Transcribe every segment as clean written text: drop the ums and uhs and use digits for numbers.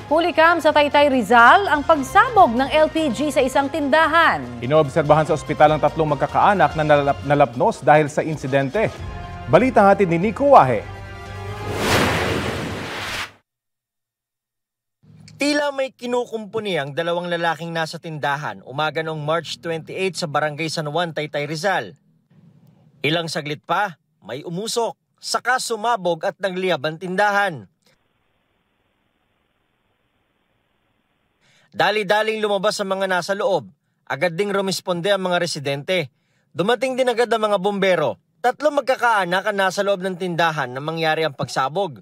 Hulikam sa Taytay Rizal ang pagsabog ng LPG sa isang tindahan. Inoobserbahan sa ospital ang tatlong magkakaanak na nalapnos dahil sa insidente. Balita hatid ni Nico Wahe. Tila may kinukumpuni ang dalawang lalaking nasa tindahan umaga noong March 28 sa Barangay San Juan, Taytay Rizal. Ilang saglit pa, may umusok, saka sumabog at nagliyab ang tindahan. Dali-daling lumabas ang mga nasa loob. Agad ding rumisponde ang mga residente. Dumating din agad ang mga bumbero. Tatlong magkakaanak ang nasa loob ng tindahan na mangyari ang pagsabog.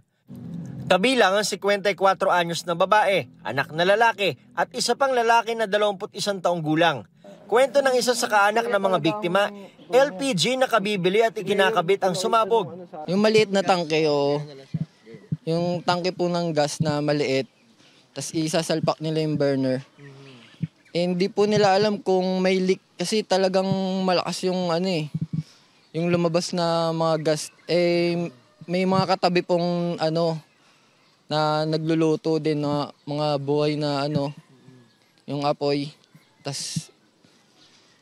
Kabilang ang 54 anyos na babae, anak na lalaki at isa pang lalaki na 21 taong gulang. Kwento ng isa sa kaanak ng mga biktima, LPG na kabibili at ikinakabit ang sumabog. Yung maliit na tangke o yung tangke po ng gas na maliit, tas isasalpak nila yung burner. Hindi po nila alam kung may leak kasi talagang malakas yung yung lumabas na mga gas. May mga katabi pong na nagluluto din na mga buhay na yung apoy. Tas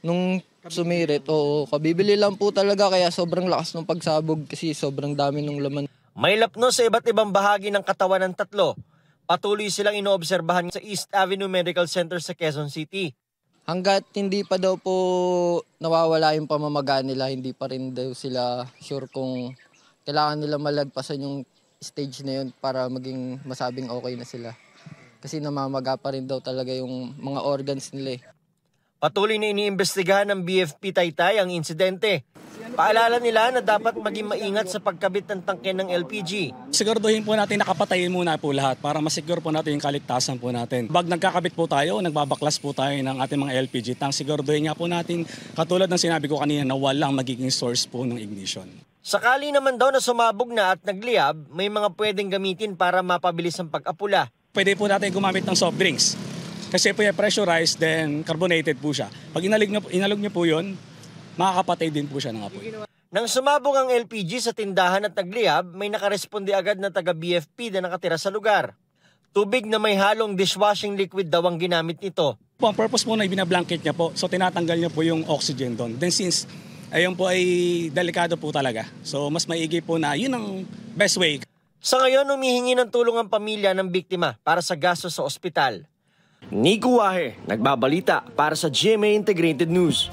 nung sumirit, kabibili lang po talaga kaya sobrang lakas ng pagsabog kasi sobrang dami ng laman. May lapnos sa iba't ibang bahagi ng katawan ng tatlo. Patuloy silang inoobserbahan sa East Avenue Medical Center sa Quezon City. Hanggat hindi pa daw po nawawala yung pamamaga nila, hindi pa rin daw sila sure kung kailangan nila malagpasan yung stage na yun para maging masabing okay na sila. Kasi namamaga pa rin daw talaga yung mga organs nila. Patuloy na iniimbestigahan ng BFP Taytay ang insidente. Paalala nila na dapat maging maingat sa pagkabit ng tangke ng LPG. Siguraduhin po natin nakapatayin muna po lahat para masiguro po natin yung kaligtasan po natin. Pag nagkakabit po tayo, nagbabaklas po tayo ng ating mga LPG tank, siguraduhin nga po natin, katulad ng sinabi ko kanina, na walang magiging source po ng ignition. Sakali naman daw na sumabog na at nagliyab, may mga pwedeng gamitin para mapabilis ang pag-apula. Pwede po natin gumamit ng soft drinks. Kasi po yung pressurized, then carbonated po siya. Pag inalog nyo po yun, makakapatay din po siya ng apoy. Nang sumabog ang LPG sa tindahan at nagliyab, may nakaresponde agad na taga-BFP na nakatira sa lugar. Tubig na may halong dishwashing liquid daw ang ginamit nito. Ang purpose po na ibinablanket niya po, so tinatanggal niya po yung oxygen doon. Then since ayun po ay delikado po talaga, so mas maigi po na yun ang best way. Sa ngayon, humihingi ng tulong ang pamilya ng biktima para sa gastos sa ospital. Nico Wahe, nagbabalita para sa GMA Integrated News.